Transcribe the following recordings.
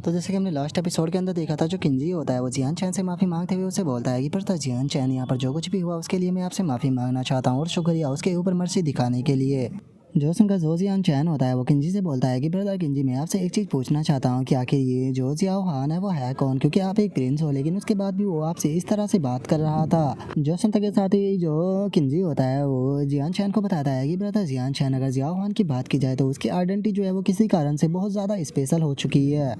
तो जैसे कि हमने लास्ट एपिसोड के अंदर देखा था, जो किंजी होता है वो जियान चैन से माफ़ी मांगते हुए उसे बोलता है कि पर जियान चैन, यहाँ पर जो कुछ भी हुआ उसके लिए मैं आपसे माफ़ी मांगना चाहता हूँ और शुक्रिया उसके ऊपर मर्सी दिखाने के लिए। जो उनका जो जियान चैन होता है वो किंजी से बोलता है कि ब्रदर किंजी, मैं आपसे एक चीज़ पूछना चाहता हूँ कि आखिर ये जो जियाओ हान है वो है कौन, क्योंकि आप एक प्रिंस हो लेकिन उसके बाद भी वो आपसे इस तरह से बात कर रहा था। जो सुनता के साथ ही जो किंजी होता है वो जियान चैन को बताता है कि ब्रदर जियान चैन, अगर जियाओ हान की बात की जाए तो उसकी आइडेंटिटी जो है वो किसी कारण से बहुत ज़्यादा स्पेशल हो चुकी है।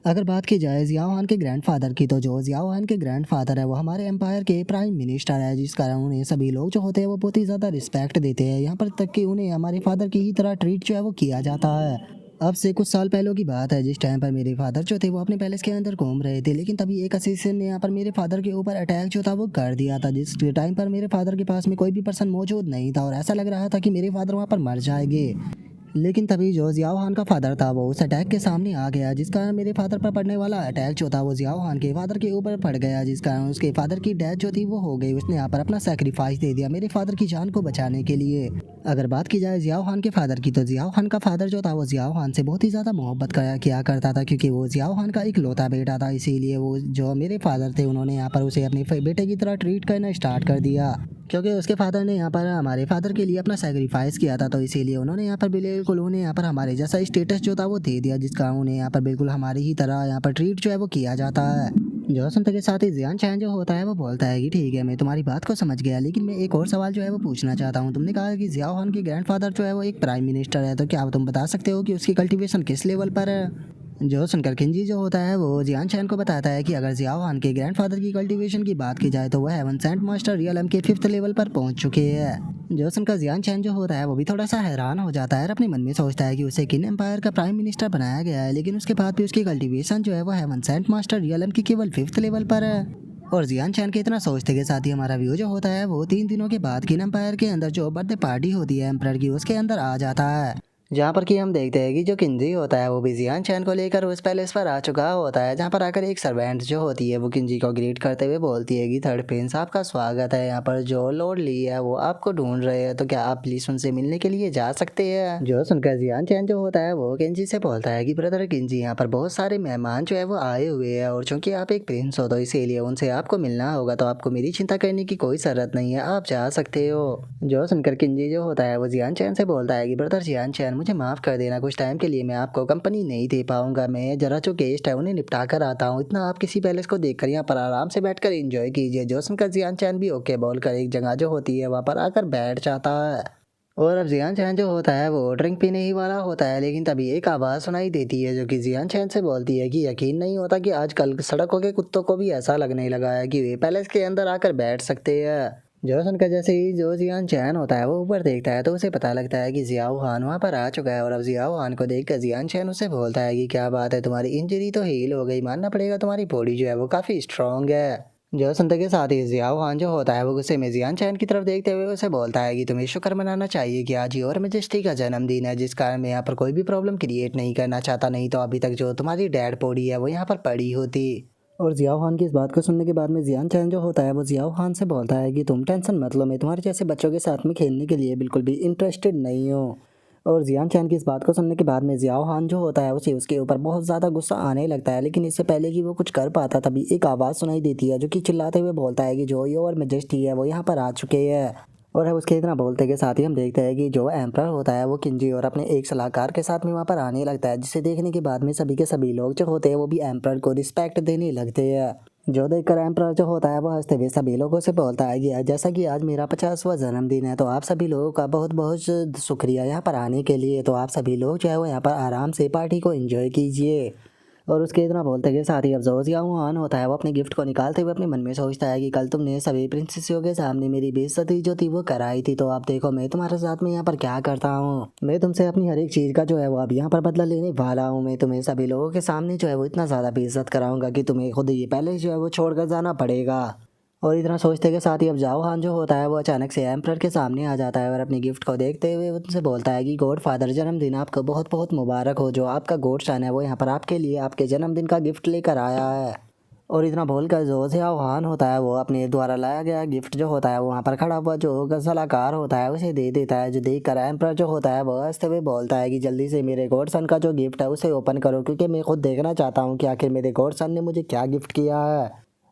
अगर बात की जाए ज़ियाओ हान के ग्रैंडफादर की, तो जो ज़ियाओ हान के ग्रैंडफादर है वो हमारे एम्पायर के प्राइम मिनिस्टर है, जिस कारण उन्हें सभी लोग जो होते हैं वो बहुत ही ज़्यादा रिस्पेक्ट देते हैं, यहाँ पर तक कि उन्हें हमारे फादर की ही तरह ट्रीट जो है वो किया जाता है। अब से कुछ साल पहले की बात है, जिस टाइम पर मेरे फादर जो थे वो अपने पैलेस के अंदर घूम रहे थे, लेकिन तभी एक असिस्टेंट ने यहाँ पर मेरे फादर के ऊपर अटैक जो था वो कर दिया था, जिस टाइम पर मेरे फादर के पास में कोई भी पर्सन मौजूद नहीं था और ऐसा लग रहा था कि मेरे फादर वहाँ पर मर जाएंगे। लेकिन तभी जो ज़ियाओ हान का फादर था वो उस अटैक के सामने आ गया, जिस कारण मेरे फादर पर पड़ने वाला अटैक जो था वो ज़ियाओ हान के फादर के ऊपर पड़ गया, जिस कारण उसके फादर की डेथ जो थी वो हो गई। उसने यहाँ पर अपना सेक्रीफाइस दे दिया मेरे फादर की जान को बचाने के लिए। अगर बात की जाए ज़ियाओ हान के फादर की, तो ज़ियाओ हान का फादर जो था वो ज़ियाओ हान से बहुत ही ज़्यादा मोहब्बत किया करता था, क्योंकि वो ज़ियाओ हान का इकलौता बेटा था। इसीलिए वो जो मेरे फादर थे उन्होंने यहाँ पर उसे अपने बेटे की तरह ट्रीट करना स्टार्ट कर दिया, क्योंकि उसके फादर ने यहाँ पर हमारे फादर के लिए अपना सेक्रीफाइस किया था। तो इसीलिए उन्होंने यहाँ पर बिल्कुल उन्हें यहाँ पर हमारे जैसा स्टेटस जो था वो दे दिया, जिस कारण उन्हें यहाँ पर बिल्कुल हमारी ही तरह यहाँ पर ट्रीट जो है वो किया जाता है। जो सुनते के साथ ही जियान चैन जो होता है वो बोलता है कि ठीक है, मैं तुम्हारी बात को समझ गया, लेकिन मैं एक और सवाल जो है वो पूछना चाहता हूँ। तुमने कहा कि ज़ियाओ हान के ग्रैंडफादर जो है वो एक प्राइम मिनिस्टर है, तो क्या तुम बता सकते हो कि उसकी कल्टीवेशन किस लेवल पर है? जो सुनकर खिंजी जो होता है वो जियान चैन को बताता है कि अगर ज़ियाओ हान के ग्रैंडफादर की कल्टीवेशन की बात की जाए तो वह heaven saint master realm के 5th लेवल पर पहुंच चुके हैं। जो सुनकर जियान चैन जो होता है वो भी थोड़ा सा हैरान हो जाता है और अपने मन में सोचता है कि उसे किन एम्पायर का प्राइम मिनिस्टर बनाया गया है, लेकिन उसके बाद भी उसकी कल्टीवेशन जो है वो heaven saint master realm की केवल 5th लेवल पर है। और जियान चैन के इतना सोचते के साथ ही हमारा व्यू जो होता है वो 3 दिनों के बाद किन एम्पायर के अंदर जो बर्थडे पार्टी होती है एम्पायर की, उसके अंदर आ जाता है, जहाँ पर कि हम देखते हैं कि जो किंजी होता है वो भी जियान चैन को लेकर उस पैलेस पर आ चुका होता है, जहाँ पर आकर एक सर्वेंट जो होती है वो किंजी को ग्रीट करते हुए बोलती है कि थर्ड प्रिंस आपका स्वागत है, यहाँ पर जो लॉर्ड ली है वो आपको ढूंढ रहे हैं, तो क्या आप प्लीज उनसे मिलने के लिए जा सकते हैं। जो सुनकर जियान चैन जो होता है वो किंजी से बोलता है कि ब्रदर किंजी, यहाँ पर बहुत सारे मेहमान जो है वो आए हुए हैं और चूंकि आप एक प्रिंस हो तो इसीलिए उनसे आपको मिलना होगा, तो आपको मेरी चिंता करने की कोई जरूरत नहीं है, आप जा सकते हो। जो सुनकर किंजी जो होता है वो जियान चैन से बोलता है कि ब्रदर जियान चैन, मुझे माफ़ कर देना, कुछ टाइम के लिए मैं आपको कंपनी नहीं दे पाऊंगा, मैं जरा जो गेस्ट है उन्हें निपटा कर आता हूँ, इतना आप किसी पैलेस को देखकर यहाँ पर आराम से बैठकर एंजॉय कीजिए। जो सुनकर जियान चैन भी ओके बोलकर एक जगह जो होती है वहाँ पर आकर बैठ जाता है। और अब जियान चैन जो होता है वो ड्रिंक पीने ही वाला होता है, लेकिन तभी एक आवाज़ सुनाई देती है जो कि जियान चैन से बोलती है कि यकीन नहीं होता कि आजकल सड़कों के कुत्तों को भी ऐसा लगने लगा है कि वे पैलेस के अंदर आकर बैठ सकते हैं। जो सुनकर जैसे ही जो जियान चैन होता है वो ऊपर देखता है तो उसे पता लगता है कि ज़ियाओ हान वहाँ पर आ चुका है, और अब ज़ियाओ हान को देखकर जियान चैन उसे बोलता है कि क्या बात है, तुम्हारी इंजरी तो हील हो गई, मानना पड़ेगा तुम्हारी बॉडी जो है वो काफ़ी स्ट्रॉन्ग है। जो सुनते के साथ ही ज़ियाओ हान जो होता है वो गुस्से में जियान चैन की तरफ देखते हुए उसे बोलता है कि तुम्हें शुक्र मनाना चाहिए कि आज योर मेजेस्टी का जन्मदिन है, जिस कारण मैं यहाँ पर कोई भी प्रॉब्लम क्रिएट नहीं करना चाहता, नहीं तो अभी तक जो तुम्हारी डेड बॉडी है वो यहाँ पर पड़ी होती। और ज़ियाओ खान की इस बात को सुनने के बाद में जियान चैन जो होता है वो ज़ियाओ खान से बोलता है कि तुम टेंशन मत लो, मैं तुम्हारे जैसे बच्चों के साथ में खेलने के लिए बिल्कुल भी इंटरेस्टेड नहीं हूँ। और जियान चैन की इस बात को सुनने के बाद में ज़ियाओ खान जो होता है उसे उसके ऊपर बहुत ज़्यादा गुस्सा आने लगता है, लेकिन इससे पहले कि वो कुछ कर पाता तभी एक आवाज़ सुनाई देती है जो कि चिल्लाते हुए बोलता है कि जो योर मेजेस्टी है वो यहाँ पर आ चुके हैं। और अब उसके इतना बोलते के साथ ही हम देखते हैं कि जो एम्परर होता है वो किंजी और अपने एक सलाहकार के साथ में वहाँ पर आने लगता है, जिसे देखने के बाद में सभी के सभी लोग जो होते हैं वो भी एम्परर को रिस्पेक्ट देने लगते हैं। जो देखकर एम्परर जो होता है वो हंसते हुए सभी लोगों से बोलता है कि जैसा कि आज मेरा 50वां जन्मदिन है, तो आप सभी लोगों का बहुत बहुत शुक्रिया यहाँ पर आने के लिए, तो आप सभी लोग जो है वो यहाँ पर आराम से पार्टी को एंजॉय कीजिए। और उसके इतना बोलते के साथ ही अब जो ज़ियाओ हान होता है वो अपने गिफ्ट को निकालते हुए अपने मन में सोचता है कि कल तुमने सभी प्रिंसेसियों के सामने मेरी बेइज्जती जो थी वो कराई थी, तो आप देखो मैं तुम्हारे साथ में यहाँ पर क्या करता हूँ, मैं तुमसे अपनी हर एक चीज़ का जो है वो अब यहाँ पर बदला लेने वाला हूँ, मैं तुम्हें सभी लोगों के सामने जो है वो इतना ज़्यादा बेइज्जत कराऊंगा कि तुम्हें खुद ये पहले जो है वो छोड़कर जाना पड़ेगा। और इतना सोचते के साथ ही अब जाओ हान जो होता है वो अचानक से एम्परर के सामने आ जाता है और अपने गिफ्ट को देखते हुए उनसे बोलता है कि गॉड फादर जन्मदिन आपका बहुत बहुत मुबारक हो, जो आपका गॉड सन है वो यहाँ पर आपके लिए आपके जन्मदिन का गिफ्ट लेकर आया है। और इतना बोलकर जो ज़ियाओहान होता है वो अपने द्वारा लाया गया गिफ्ट जो होता है वो वहाँ पर खड़ा हुआ जो सलाहकार होता है उसे दे देता है। जो देख कर एम्पर जो होता है वो हंसते हुए बोलता है कि जल्दी से मेरे गॉडसन का जो गिफ्ट है उसे ओपन करो, क्योंकि मैं खुद देखना चाहता हूँ कि आखिर मेरे गॉडसन ने मुझे क्या गिफ्ट किया है।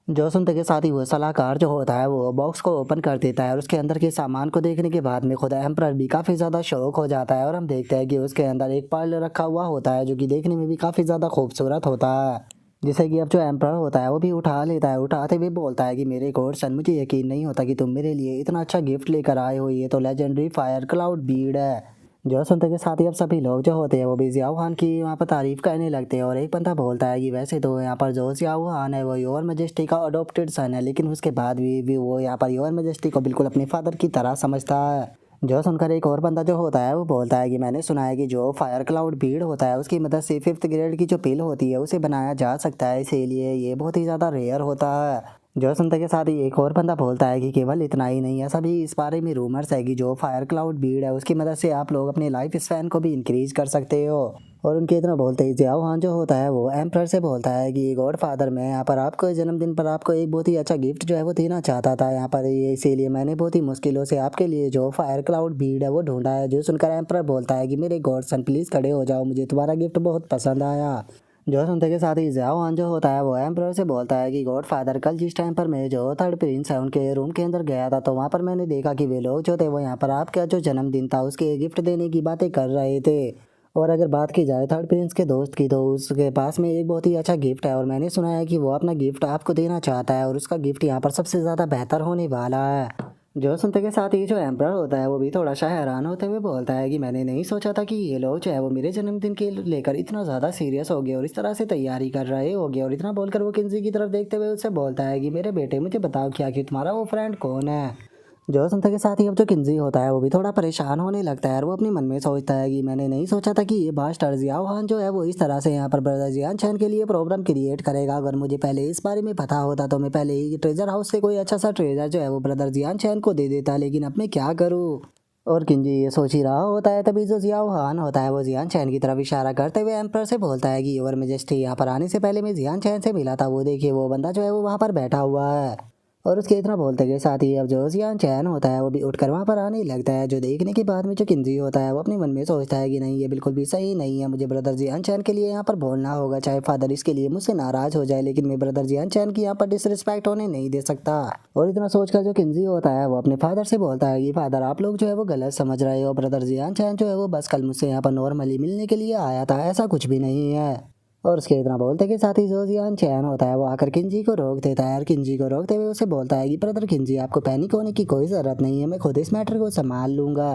जो सुनते के साथ ही वो सलाहकार जो होता है वो बॉक्स को ओपन कर देता है और उसके अंदर के सामान को देखने के बाद में खुद एम्पर भी काफ़ी ज़्यादा शौक हो जाता है। और हम देखते हैं कि उसके अंदर एक पर्ल रखा हुआ होता है जो कि देखने में भी काफ़ी ज़्यादा खूबसूरत होता है, जिसे कि अब जो एम्पर होता है वो भी उठा लेता है। उठाते हुए बोलता है कि मेरे गॉडसन, मुझे यकीन नहीं होता कि तुम मेरे लिए इतना अच्छा गिफ्ट लेकर आए हो, ये तो लेजेंडरी फायर क्लाउड बीड है। जो सुनते के साथ ही अब सभी लोग जो होते हैं वो भी ज़ियाओ खान की वहाँ पर तारीफ करने लगते हैं। और एक बंदा बोलता है कि वैसे तो यहाँ पर जो ज़ियाओ खान है वो योर मैजेस्टी का अडोप्टेड सन है, लेकिन उसके बाद भी वो यहाँ पर योर मैजेस्टी को बिल्कुल अपने फादर की तरह समझता है। जो सुनकर एक और बंदा जो होता है वो बोलता है कि मैंने सुना है कि जो फायर क्लाउड भीड़ होता है उसकी मदद से 5th ग्रेड की जो पिल होती है उसे बनाया जा सकता है, इसीलिए ये बहुत ही ज़्यादा रेयर होता है। जो सुनते के साथ ही एक और बंदा बोलता है कि केवल इतना ही नहीं, ऐसा भी इस बारे में रूमर्स है कि जो फायर क्लाउड भीड़ है उसकी मदद से आप लोग अपने लाइफ स्पैन को भी इंक्रीज कर सकते हो। और उनके इतना बोलते ही ज़ियाओ खान जो होता है वो एम्प्रर से बोलता है कि गॉड फादर, मैं यहाँ पर आपको जन्मदिन पर आपको एक बहुत ही अच्छा गिफ्ट जो है वो देना चाहता था यहाँ पर, ये इसीलिए मैंने बहुत ही मुश्किलों से आपके लिए जो फायर क्लाउड भीड़ है वो ढूंढा है। जो सुनकर एम्प्रर बोलता है कि मेरे गॉड सन प्लीज़ खड़े हो जाओ, मुझे तुम्हारा गिफ्ट बहुत पसंद आया। जो सुनते के साथ ही ज़ियाओ खान जो होता है वो एम्प्रर से बोलता है कि गॉड फादर, कल जिस टाइम पर मैं जो थर्ड प्रिंस है उनके रूम के अंदर गया था तो वहाँ पर मैंने देखा कि वे लोग जो थे वो यहाँ पर आपका जो जन्मदिन था उसके गिफ्ट देने की बातें कर रहे थे। और अगर बात की जाए थर्ड प्रिंस के दोस्त की तो उसके पास में एक बहुत ही अच्छा गिफ्ट है और मैंने सुना है कि वो अपना गिफ्ट आपको देना चाहता है और उसका गिफ्ट यहाँ पर सबसे ज़्यादा बेहतर होने वाला है। जो सुनते के साथ ही जो एम्प्रर होता है वो भी थोड़ा सा हैरान होते हुए बोलता है कि मैंने नहीं सोचा था कि ये लोग जो है वो मेरे जन्मदिन के लेकर इतना ज़्यादा सीरियस हो गए और इस तरह से तैयारी कर रहे होगे। और इतना बोलकर वो किन्जी की तरफ देखते हुए उससे बोलता है कि मेरे बेटे मुझे बताओ क्या कि तुम्हारा वो फ्रेंड कौन है। जो संता के साथ ही अब जो किन्जी होता है वो भी थोड़ा परेशान होने लगता है और वो अपने मन में सोचता है कि मैंने नहीं सोचा था कि ये बास्टर्ड ज़ियाओ खान जो है वो इस तरह से यहाँ पर ब्रदर जियान चैन के लिए प्रॉब्लम क्रिएट करेगा। अगर मुझे पहले इस बारे में पता होता तो मैं पहले ही ट्रेजर हाउस से कोई अच्छा सा ट्रेजर जो है वो ब्रदर जियान चैन को दे देता, लेकिन अब मैं क्या करूँ। और किंजी ये सोच ही रहा होता है तभी जो ज़ियाओ खान होता है वो जियान चैन की तरफ इशारा करते हुए एम्पर से बोलता है कि योर मेजेस्टी, यहाँ पर आने से पहले मैं जियान चैन से मिला था, वो देखिए वो बंदा जो है वो वहाँ पर बैठा हुआ है। और उसके इतना बोलते के साथ ही अब जो जियान चैन होता है वो भी उठकर वहाँ पर आने लगता है। जो देखने के बाद में जो किंजी होता है वो अपने मन में सोचता है कि नहीं, ये बिल्कुल भी सही नहीं है, मुझे ब्रदर जियान चैन के लिए यहाँ पर बोलना होगा, चाहे फादर इसके लिए मुझसे नाराज हो जाए, लेकिन मैं ब्रदर जियान चैन की यहाँ पर डिसरिस्पेक्ट होने नहीं दे सकता। और इतना सोचकर जो किंजी होता है वो अपने फादर से बोलता है कि फादर, आप लोग जो है वो गलत समझ रहे हो, ब्रदर जियान चैन जो है वो बस कल मुझसे यहाँ पर नॉर्मली मिलने के लिए आया था, ऐसा कुछ भी नहीं है। और उसके इतना बोलते के साथ ही जो जियान चैन होता है वो आकर किंजी को रोक देता है और किंजी को रोकते हुए उसे बोलता है कि ब्रदर किंजी, आपको पैनिक होने की कोई ज़रूरत नहीं है, मैं खुद इस मैटर को संभाल लूँगा।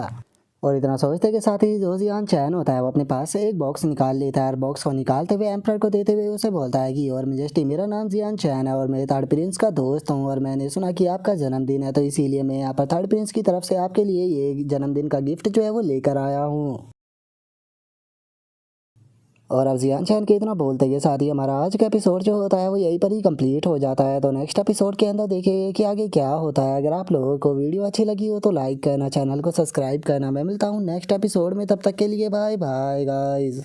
और इतना सोचते के साथ ही जो जियान चैन होता है वो अपने पास से एक बॉक्स निकाल लेता है और बॉक्स को निकालते हुए एम्पर को देते हुए उसे बोलता है कि और मेजेस्टी, मेरा नाम जियान चैन है और मैं थर्ड प्रिंस का दोस्त हूँ और मैंने सुना कि आपका जन्मदिन है, तो इसीलिए मैं यहाँ पर थर्ड प्रिंस की तरफ से आपके लिए ये जन्मदिन का गिफ्ट जो है वो लेकर आया हूँ। और अब जियान चैन के इतना बोलते के साथ ही हमारा आज का एपिसोड जो होता है वो यहीं पर ही कंप्लीट हो जाता है। तो नेक्स्ट एपिसोड के अंदर देखेंगे कि आगे क्या होता है। अगर आप लोगों को वीडियो अच्छी लगी हो तो लाइक करना, चैनल को सब्सक्राइब करना। मैं मिलता हूँ नेक्स्ट एपिसोड में, तब तक के लिए बाय बाय गाइज।